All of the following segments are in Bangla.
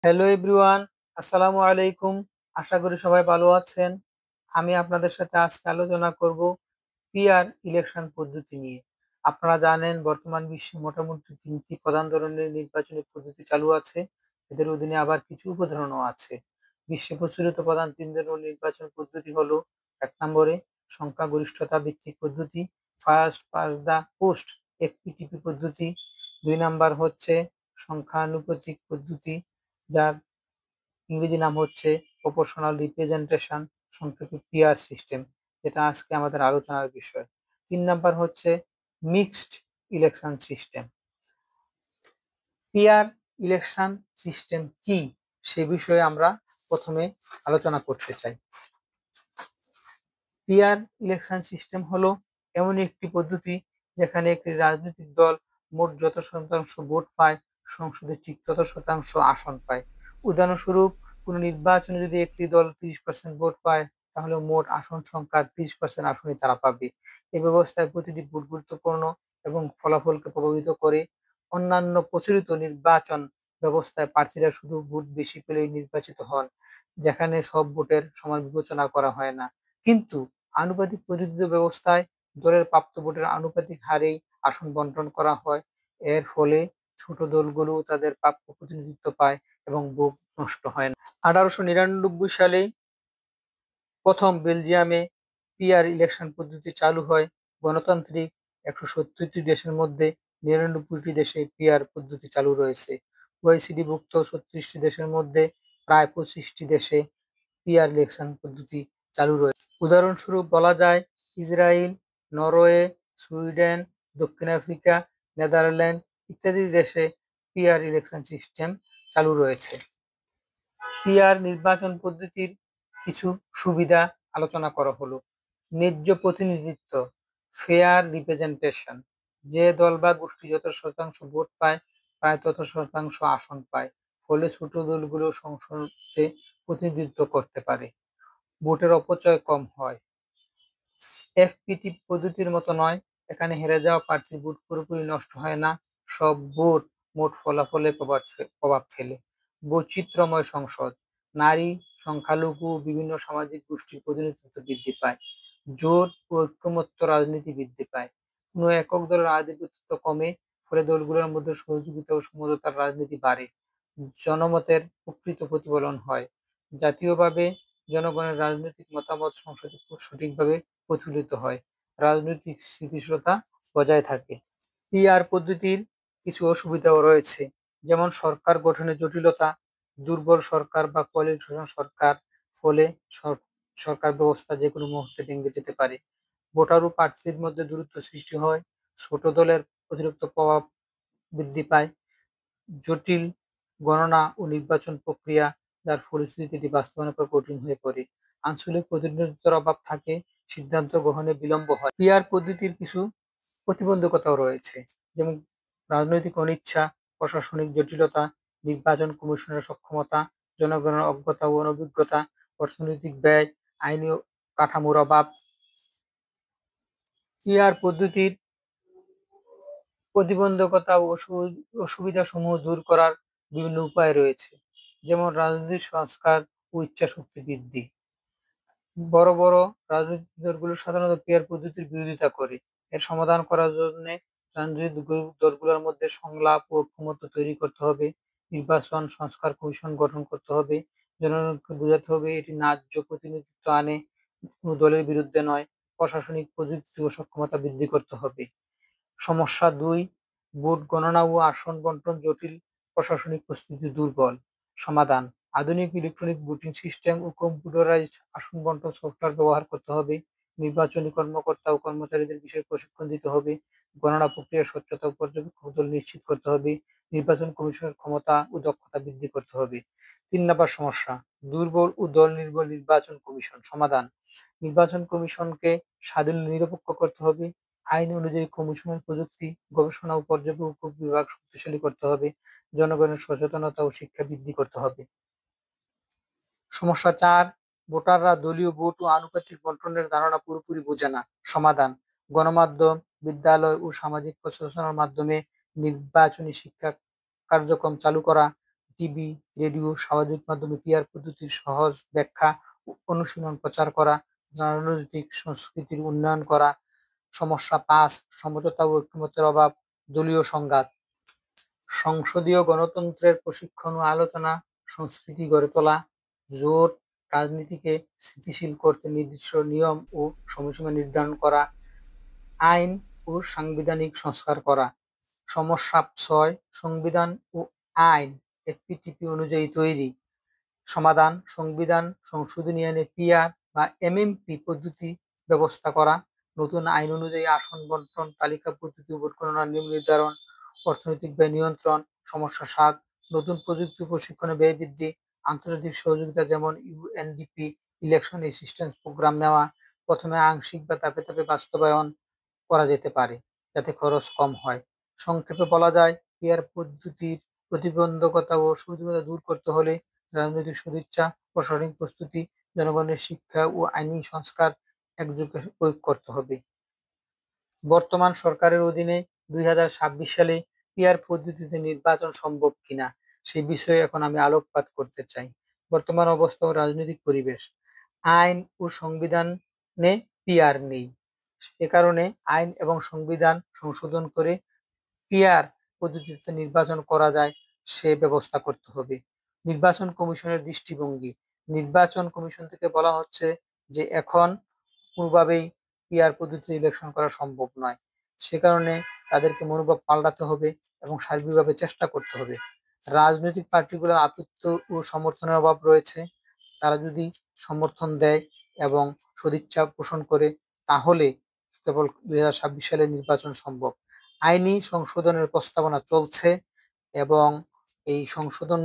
হ্যালো এভরিওয়ান, আসসালামু আলাইকুম। আশা করি সবাই ভালো আছেন। আমি আপনাদের সাথে আজকে আলোচনা করব পিআর ইলেকশন পদ্ধতি নিয়ে। আপনারা জানেন বর্তমান বিশ্বে মোটামুটি ৩টি প্রধান ধরনের নির্বাচনী পদ্ধতি চালু আছে। এদের অধীনে আবার কিছু উপধরনও আছে। বিশ্বে প্রচলিত প্রধান ৩ ধরনের নির্বাচন পদ্ধতি হলো ১ নম্বরে সংখ্যাগরিষ্ঠতা ভিত্তিক পদ্ধতি, first past the post FPTP পদ্ধতি। ২ নাম্বার হচ্ছে সংখ্যানুপাতিক পদ্ধতি, যার ইংরেজি নাম হচ্ছে প্রপোর্শনাল রিপ্রেজেন্টেশন, সংক্ষেপে পিআর সিস্টেম, যেটা আজকে আমাদের আলোচনার বিষয়। ৩ নাম্বার হচ্ছে mixed election system. PR election system কি সে বিষয়ে আমরা প্রথমে আলোচনা করতে চাই। পিআর ইলেকশন সিস্টেম হলো এমন একটি পদ্ধতি যেখানে একটি রাজনৈতিক দল মোট যত শতাংশ ভোট পায় সংসদে ঠিক তত শতাংশ আসন পায়। উদাহরণস্বরূপ, কোনো নির্বাচনে যদি একটি দল ৩০% ভোট পায়, তাহলে মোট আসন সংখ্যার ৩০% আসনই তারা পাবে। এই ব্যবস্থায় প্রতিটি ভোট গুরুত্বপূর্ণ এবং ফলাফলকে প্রভাবিত করে। অন্যান্য প্রচলিত নির্বাচন ব্যবস্থায় প্রার্থীরা শুধু ভোট বেশি পেলেই নির্বাচিত হন, যেখানে সব ভোটের সমান বিবেচনা করা হয় না। কিন্তু আনুপাতিক প্রতিদ্বন্দ্বিতা ব্যবস্থায় দলের প্রাপ্ত ভোটের আনুপাতিক হারেই আসন বন্টন করা হয়। এর ফলে ছোট দলগুলো তাদের প্রাপ্য প্রতিনিধিত্ব পায় এবং ভোট নষ্ট হয় না। 1899 সালে প্রথম বেলজিয়ামে পিআর ইলেকশন পদ্ধতি চালু হয়। গণতান্ত্রিক 170টি দেশের মধ্যে 99টি দেশে পিআর পদ্ধতি চালু রয়েছে। ওআইসিডি-ভুক্ত 36টি দেশের মধ্যে প্রায় 25টি দেশে পিআর ইলেকশন পদ্ধতি চালু রয়েছে। উদাহরণস্বরূপ বলা যায়, ইসরায়েল, নরওয়ে, সুইডেন, দক্ষিণ আফ্রিকা, নেদারল্যান্ড ইত্যাদি দেশে পিআর ইলেকশন সিস্টেম চালু রয়েছে। পিআর নির্বাচন পদ্ধতির কিছু সুবিধা আলোচনা করা হলো। ন্যায্য প্রতিনিধিত্ব, ফেয়ার রিপ্রেজেন্টেশন, যে দল বা গোষ্ঠী যত শতাংশ ভোট পায় প্রায় তত শতাংশ আসন পায়, ফলে ছোট দলগুলো সংসদে প্রতিনিধিত্ব করতে পারে। ভোটের অপচয় কম হয়। এফপিটি পদ্ধতির মতো নয়, এখানে হেরে যাওয়া প্রার্থীর ভোট পুরোপুরি নষ্ট হয় না, সব ভোট মোট ফলাফলে প্রভাব ফেলে। বৈচিত্র্যময় সংসদ, নারী, সংখ্যালঘু বিভিন্ন সামাজিক গোষ্ঠীর প্রতিনিধিত্ব বৃদ্ধি পায়। জোট ও ঐক্যমত্য রাজনীতি বৃদ্ধি পায়। কোনো একক দলের আধিপত্য কমে, ফলে দলগুলোর মধ্যে সহযোগিতা ও সমঝোতার রাজনীতি বাড়ে। জনমতের প্রকৃত প্রতিফলন হয়। জাতীয়ভাবে জনগণের রাজনৈতিক মতামত সংসদে সঠিকভাবে প্রতিফলিত হয়। রাজনৈতিক স্থিতিশীলতা বজায় থাকে। পিআর পদ্ধতির কিছু অসুবিধাও রয়েছে, যেমন সরকার গঠনে জটিলতা, দুর্বল সরকার বা কোয়ালিশন সরকার, ফলে সরকার ব্যবস্থা যে কোনো মুহূর্তে ভেঙে যেতে পারে। ভোটার ও প্রার্থীর মধ্যে দূরত্ব সৃষ্টি হয়। ছোট দলের অতিরিক্ত প্রভাব বৃদ্ধি পায়। জটিল গণনা ও নির্বাচন প্রক্রিয়া, যার ফলশ্রুতিতে এটি বাস্তবায়ন করা কঠিন হয়ে পড়ে। আঞ্চলিক প্রতিনিধিত্বের অভাব থাকে, সিদ্ধান্ত গ্রহণে বিলম্ব হয়। পিআর পদ্ধতির কিছু প্রতিবন্ধকতাও রয়েছে, যেমন রাজনৈতিক অনিচ্ছা, প্রশাসনিক জটিলতা, নির্বাচন কমিশনের সক্ষমতা, জনগণের অজ্ঞতা ও অনভিজ্ঞতা, অর্থনৈতিক ব্যয়, আইনি কাঠামোর অভাব। পিআর পদ্ধতির প্রতিবন্ধকতা ও অসুবিধাসমূহ দূর করার বিভিন্ন উপায় রয়েছে, যেমন রাজনৈতিক সংস্কার ও ইচ্ছাশক্তি বৃদ্ধি। বড় বড় রাজনৈতিক দলগুলো সাধারণত পিআর পদ্ধতির বিরোধিতা করে। এর সমাধান করার জন্য রাজনৈতিক দলগুলোর মধ্যে সংলাপ ও ঐক্যমত্য তৈরি করতে হবে। নির্বাচন সংস্কার কমিশন গঠন করতে হবে। জনগণকে বোঝাতে হবে এটি ন্যায্য প্রতিনিধিত্ব আনে, কোনো দলের বিরুদ্ধে নয়। প্রশাসনিক প্রযুক্তি ও সক্ষমতা বৃদ্ধি করতে হবে। সমস্যা ২, ভোট গণনা ও আসন বন্টন জটিল, প্রশাসনিক প্রস্তুতি দুর্বল। সমাধান: আধুনিক ইলেকট্রনিক ভোটিং সিস্টেম ও কম্পিউটারাইজড আসন বন্টন সফটওয়্যার ব্যবহার করতে হবে। নির্বাচনী কর্মকর্তা ও কর্মচারীদের বিষয়ে প্রশিক্ষণ দিতে হবে। গণনা প্রক্রিয়ার স্বচ্ছতা ও পর্যবেক্ষণ নিশ্চিত করতে হবে। নির্বাচন কমিশনের ক্ষমতা ও দক্ষতা বৃদ্ধি করতে হবে। ৩ নম্বর সমস্যা, দুর্বল ও দল নির্ভর নির্বাচন কমিশন। সমাধান: নির্বাচন কমিশনকে স্বাধীন ও নিরপেক্ষ করতে হবে। আইন অনুযায়ী কমিশনের প্রযুক্তি, গবেষণা ও পর্যবেক্ষক বিভাগ শক্তিশালী করতে হবে। জনগণের সচেতনতা ও শিক্ষা বৃদ্ধি করতে হবে। সমস্যা ৪, ভোটাররা দলীয় ভোট ও আনুপাতিক বন্টনের ধারণা পুরোপুরি বোঝে না। সমাধান: গণমাধ্যম, বিদ্যালয় ও সামাজিক প্রচারণার মাধ্যমে নির্বাচনী শিক্ষা কার্যক্রম চালু করা। টিভি, রেডিও, সামাজিক মাধ্যমে পিয়ার পদ্ধতির সহজ ব্যাখ্যা ও অনুশীলন প্রচার করা, রাজনৈতিক সংস্কৃতির উন্নয়ন করা। সমস্যা ৫, সমঝোতা ও ঐকমত্যের অভাব, দলীয় সংঘাত। সংসদীয় গণতন্ত্রের প্রশিক্ষণ ও আলোচনা সংস্কৃতি গড়ে তোলা, জোট রাজনীতিকে স্থিতিশীল করতে নির্দিষ্ট নিয়ম ও সময়সীমা নির্ধারণ করা, আইন ও সাংবিধানিক সংস্কার করা। সমস্যা ৬, সংবিধান ও আইন এফপিটিপি অনুযায়ী তৈরি। সমাধান, সংবিধান সংশোধনী আইনে পিআর বা এমএমপি পদ্ধতি ব্যবস্থা করা, নতুন আইন অনুযায়ী আসন বন্টন তালিকা পদ্ধতি ভোট গণনার নিয়ম নির্ধারণ, অর্থনৈতিক ব্যয় নিয়ন্ত্রণ। সমস্যা ৭, নতুন প্রযুক্তি প্রশিক্ষণে ব্যয় বৃদ্ধি, আন্তর্জাতিক সহযোগিতা যেমন ইউএনডিপি ইলেকশন অ্যাসিস্ট্যান্স প্রোগ্রাম নেওয়া, প্রথমে আংশিক বা ধাপে ধাপে বাস্তবায়ন করা যেতে পারে যাতে খরচ কম হয়। সংক্ষেপে বলা যায়, পিআর পদ্ধতির প্রতিবন্ধকতা ও সুবিধা দূর করতে হলে রাজনৈতিক সদিচ্ছা, প্রশাসনিক প্রস্তুতি, জনগণের শিক্ষা ও আইনি সংস্কার একযোগে প্রয়োগ করতে হবে। বর্তমান সরকারের অধীনে ২০২৬ সালে পিআর পদ্ধতিতে নির্বাচন সম্ভব কিনা সেই বিষয়ে এখন আমি আলোকপাত করতে চাই। বর্তমান অবস্থা ও রাজনৈতিক পরিবেশ। আইন ও সংবিধানে পিআর নেই। এ কারণে আইন এবং সংবিধান সংশোধন করে পিআর পদ্ধতিতে নির্বাচন করা যায় সে ব্যবস্থা করতে হবে। নির্বাচন কমিশনের দৃষ্টিভঙ্গি। নির্বাচন কমিশন থেকে বলা হচ্ছে যে এখন কোনোভাবেই পিআর পদ্ধতিতে ইলেকশন করা সম্ভব নয়। সে কারণে তাদেরকে মনোভাব পাল্টাতে হবে এবং সার্বিকভাবে চেষ্টা করতে হবে। রাজনৈতিক পার্টিগুলোর আধিপত্য ও সমর্থনের অভাব রয়েছে। তারা যদি সমর্থন দেয় এবং সদিচ্ছা পোষণ করে তাহলে কেবল ২০২৬ সালে নির্বাচন সম্ভব। আইনি সংশোধনের প্রস্তাবনা চলছে এবং এই সংশোধন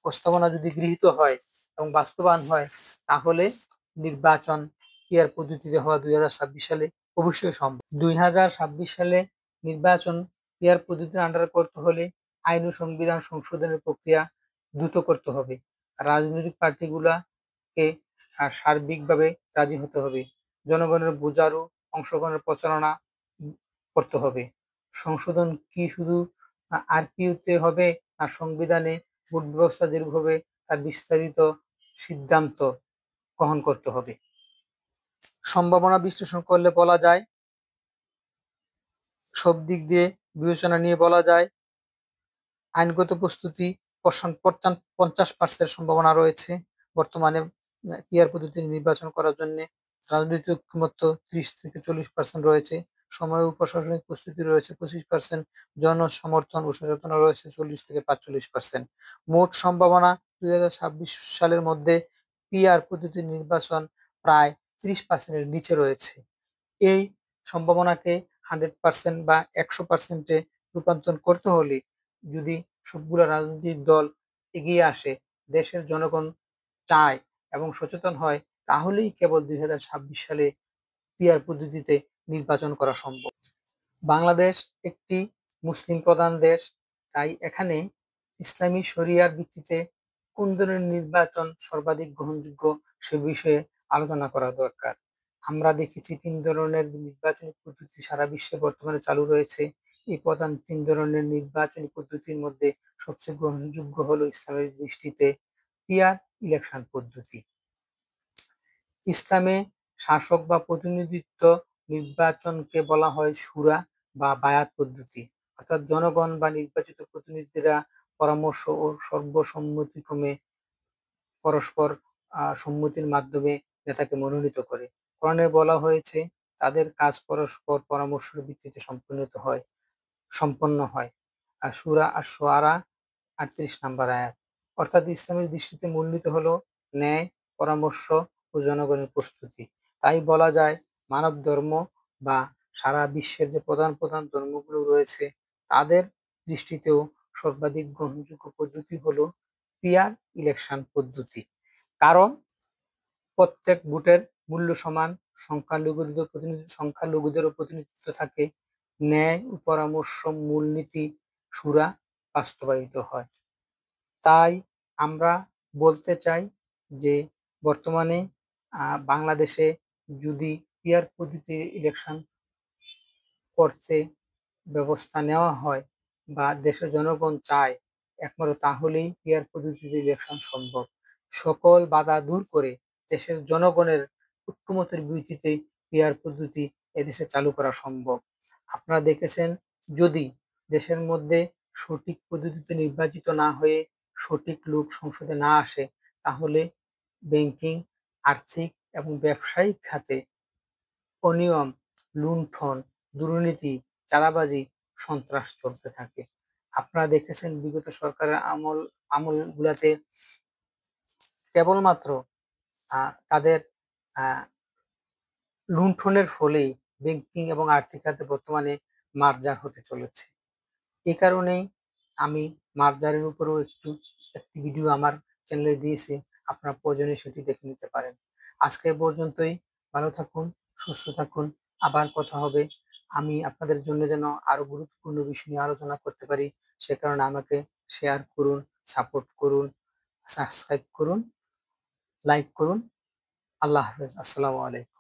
প্রস্তাবনা যদি গৃহীত হয় এবং বাস্তবায়ন হয় তাহলে নির্বাচন পিআর পদ্ধতিতে হওয়া ২০২৬ সালে অবশ্যই সম্ভব। ২০২৬ সালে নির্বাচন পিআর পদ্ধতির আন্ডারে করতে হলে আইন ও সংবিধান সংশোধনের প্রক্রিয়া দ্রুত করতে হবে। রাজনৈতিক পার্টিগুলাকে সার্বিকভাবে রাজি হতে হবে। জনগণের বোঝারও অংশগ্রহণের প্রচারণা করতে হবে। সংশোধন কি শুধু আরপিওতে হবে না সংবিধানে ভোট ব্যবস্থা যেরূপ হবে তার বিস্তারিত সিদ্ধান্ত গ্রহণ করতে হবে। সম্ভাবনা বিশ্লেষণ করলে বলা যায়, সব দিক দিয়ে বিবেচনা নিয়ে বলা যায়, আইনগত প্রস্তুতি ৫০% সম্ভাবনা রয়েছে। বর্তমানে পিআর পদ্ধতি নির্বাচন করার জন্য রাজনৈতিক ঐকমত্য ৩০-৪০% রয়েছে। সময় ও প্রশাসনিক প্রস্তুতি রয়েছে ২৫%, জনসমর্থন ও সচেতনতা রয়েছে ৪০-৪৫%। মোট সম্ভাবনা ২০২৬ সালের মধ্যে পিআর পদ্ধতির নির্বাচন প্রায় ৩০%-এর নিচে রয়েছে। এই সম্ভাবনাকে 100% বা ১০০%-এ রূপান্তর করতে হলে যদি সবগুলো রাজনৈতিক দল এগিয়ে আসে, দেশের জনগণ চায় এবং সচেতন হয় তাহলেই কেবল ২০২৬ সালে পিআর পদ্ধতিতে নির্বাচন করা সম্ভব। বাংলাদেশ একটি মুসলিম প্রধান দেশ, তাই এখানে ইসলামী শরিয়ার ভিত্তিতে কোন ধরনের নির্বাচন সর্বাধিক গ্রহণযোগ্য সে বিষয়ে আলোচনা করা দরকার। আমরা দেখেছি ৩ ধরনের নির্বাচনী পদ্ধতি সারা বিশ্বে বর্তমানে চালু রয়েছে। এই প্রধান ৩ ধরনের নির্বাচনী পদ্ধতির মধ্যে সবচেয়ে গ্রহণযোগ্য হলো ইসলামের দৃষ্টিতে পিআর ইলেকশন পদ্ধতি। ইসলামে শাসক বা প্রতিনিধিত্ব নির্বাচনকে বলা হয় শুরা বা বায়াত পদ্ধতি, অর্থাৎ জনগণ বা নির্বাচিত প্রতিনিধিরা পরামর্শ ও সর্বসম্মতিক্রমে পরস্পর সম্মতির মাধ্যমে নেতাকে মনোনীত করে। কোরআনে বলা হয়েছে তাদের কাজ পরস্পর পরামর্শের ভিত্তিতে সম্পন্ন হয়। আর সূরা আশ-শুআরা ৩৮ নম্বর আয়াত। অর্থাৎ ইসলামের দৃষ্টিতে মূলনীতি হলো ন্যায়, পরামর্শ ও জনগণের প্রস্তুতি। তাই বলা যায় মানব ধর্ম বা সারা বিশ্বের যে প্রধান প্রধান ধর্মগুলো রয়েছে তাদের দৃষ্টিতেও সর্বাধিক গ্রহণযোগ্য পদ্ধতি হলো পিআর ইলেকশন পদ্ধতি। কারণ প্রত্যেক ভোটের মূল্য সমান, সংখ্যালঘুদেরও প্রতিনিধিত্ব থাকে, ন্যায় ও পরামর্শ মূলনীতি শুরা বাস্তবায়িত হয়। তাই আমরা বলতে চাই যে বর্তমানে বাংলাদেশে যদি পিআর পদ্ধতিতে ইলেকশন করতে ব্যবস্থা নেওয়া হয় বা দেশের জনগণ চায় একমাত্র তাহলেই পিয়ার পদ্ধতিতে ইলেকশন সম্ভব। সকল বাধা দূর করে দেশের জনগণের ঐক্যমতের ভিত্তিতে পিয়ার পদ্ধতি এদেশে চালু করা সম্ভব। আপনারা দেখেছেন, যদি দেশের মধ্যে সঠিক পদ্ধতিতে নির্বাচিত না হয়ে সঠিক লোক সংসদে না আসে, তাহলে ব্যাংকিং, আর্থিক এবং ব্যবসায়িক খাতে অনিয়ম, লুণ্ঠন, দুর্নীতি, চাঁদাবাজি, সন্ত্রাস চলতে থাকে। আপনারা দেখেছেন বিগত সরকারের আমলগুলাতে কেবলমাত্র তাদের লুণ্ঠনের ফলেই ব্যাংকিং এবং আর্থিক খাতে বর্তমানে মার্জার হতে চলেছে। এই কারণেই আমি মার্জারের উপরেও একটি ভিডিও আমার চ্যানেলে দিয়েছি, আপনারা প্রয়োজনে সেটি দেখে নিতে পারেন। আজকে এ পর্যন্তই। ভালো থাকুন, সুস্থ থাকুন, আবার কথা হবে। আমি আপনাদের জন্য যেন আরো গুরুত্বপূর্ণ বিষয় নিয়ে আলোচনা করতে পারি, সে কারণে আমাকে শেয়ার করুন, সাপোর্ট করুন, সাবস্ক্রাইব করুন, লাইক করুন। আল্লাহ হাফেজ। আসসালামু আলাইকুম।